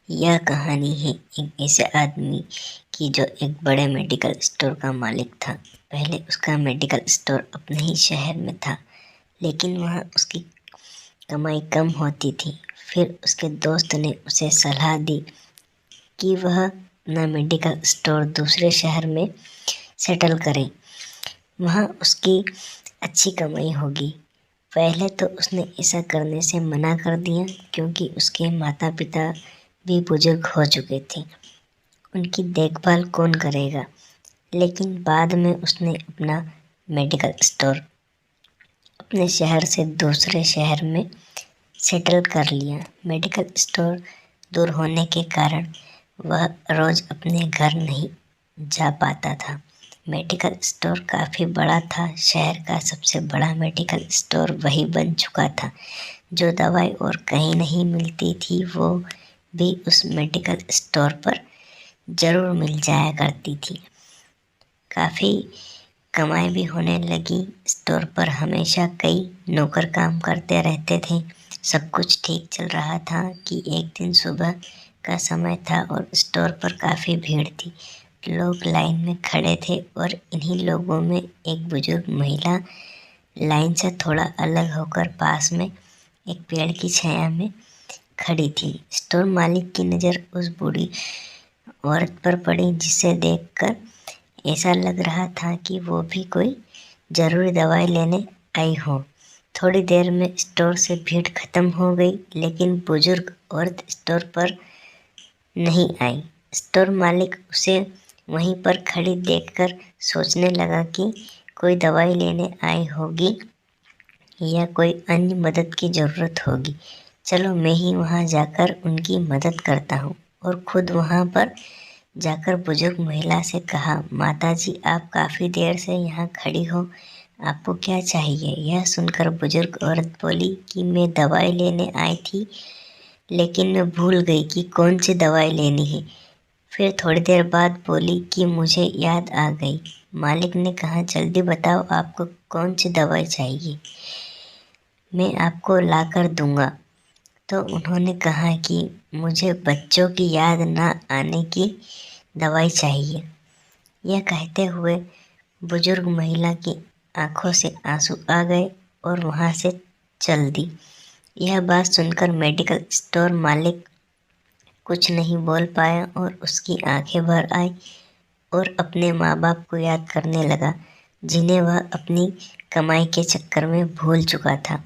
यह कहानी है एक ऐसे आदमी की जो एक बड़े मेडिकल स्टोर का मालिक था। पहले उसका मेडिकल स्टोर अपने ही शहर में था, लेकिन वहाँ उसकी कमाई कम होती थी। फिर उसके दोस्त ने उसे सलाह दी कि वह अपना मेडिकल स्टोर दूसरे शहर में सेटल करे, वहाँ उसकी अच्छी कमाई होगी। पहले तो उसने ऐसा करने से मना कर दिया, क्योंकि उसके माता पिता भी बुजुर्ग हो चुके थे, उनकी देखभाल कौन करेगा। लेकिन बाद में उसने अपना मेडिकल स्टोर अपने शहर से दूसरे शहर में सेटल कर लिया। मेडिकल स्टोर दूर होने के कारण वह रोज़ अपने घर नहीं जा पाता था। मेडिकल स्टोर काफ़ी बड़ा था, शहर का सबसे बड़ा मेडिकल स्टोर वही बन चुका था। जो दवाई और कहीं नहीं मिलती थी वो भी उस मेडिकल स्टोर पर ज़रूर मिल जाया करती थी। काफ़ी कमाई भी होने लगी। स्टोर पर हमेशा कई नौकर काम करते रहते थे। सब कुछ ठीक चल रहा था कि एक दिन सुबह का समय था और स्टोर पर काफ़ी भीड़ थी। लोग लाइन में खड़े थे और इन्हीं लोगों में एक बुजुर्ग महिला लाइन से थोड़ा अलग होकर पास में एक पेड़ की छाया में खड़ी थी। स्टोर मालिक की नज़र उस बूढ़ी औरत पर पड़ी, जिसे देखकर ऐसा लग रहा था कि वो भी कोई ज़रूरी दवाई लेने आई हो। थोड़ी देर में स्टोर से भीड़ खत्म हो गई, लेकिन बुजुर्ग औरत स्टोर पर नहीं आई। स्टोर मालिक उसे वहीं पर खड़ी देखकर सोचने लगा कि कोई दवाई लेने आई होगी या कोई अन्य मदद की ज़रूरत होगी। चलो मैं ही वहाँ जाकर उनकी मदद करता हूँ। और खुद वहाँ पर जाकर बुजुर्ग महिला से कहा, माता जी, आप काफ़ी देर से यहाँ खड़ी हो, आपको क्या चाहिए? यह सुनकर बुजुर्ग औरत बोली कि मैं दवाई लेने आई थी, लेकिन मैं भूल गई कि कौन सी दवाई लेनी है। फिर थोड़ी देर बाद बोली कि मुझे याद आ गई। मालिक ने कहा, जल्दी बताओ, आपको कौन सी दवाई चाहिए, मैं आपको ला कर दूँगा। तो उन्होंने कहा कि मुझे बच्चों की याद ना आने की दवाई चाहिए। यह कहते हुए बुजुर्ग महिला की आंखों से आंसू आ गए और वहाँ से चल दी। यह बात सुनकर मेडिकल स्टोर मालिक कुछ नहीं बोल पाया और उसकी आंखें भर आई और अपने माँ बाप को याद करने लगा, जिन्हें वह अपनी कमाई के चक्कर में भूल चुका था।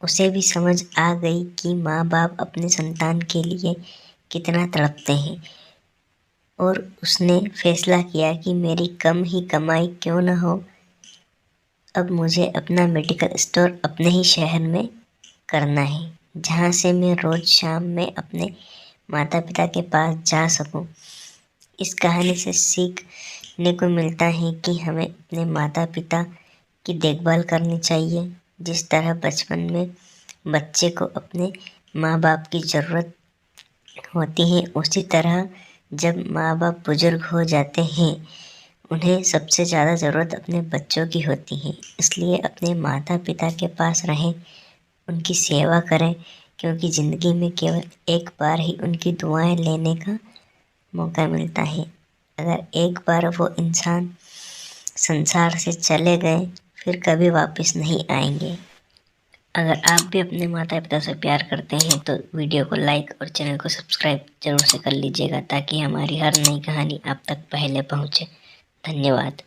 उसे भी समझ आ गई कि माँ बाप अपने संतान के लिए कितना तड़पते हैं, और उसने फैसला किया कि मेरी कम ही कमाई क्यों न हो, अब मुझे अपना मेडिकल स्टोर अपने ही शहर में करना है, जहाँ से मैं रोज़ शाम में अपने माता पिता के पास जा सकूं। इस कहानी से सीखने को मिलता है कि हमें अपने माता पिता की देखभाल करनी चाहिए। जिस तरह बचपन में बच्चे को अपने माँ बाप की ज़रूरत होती है, उसी तरह जब माँ बाप बुजुर्ग हो जाते हैं, उन्हें सबसे ज़्यादा ज़रूरत अपने बच्चों की होती है। इसलिए अपने माता पिता के पास रहें, उनकी सेवा करें, क्योंकि ज़िंदगी में केवल एक बार ही उनकी दुआएं लेने का मौका मिलता है। अगर एक बार वो इंसान संसार से चले गए, फिर कभी वापस नहीं आएंगे। अगर आप भी अपने माता पिता से प्यार करते हैं तो वीडियो को लाइक और चैनल को सब्सक्राइब जरूर से कर लीजिएगा, ताकि हमारी हर नई कहानी आप तक पहले पहुंचे। धन्यवाद।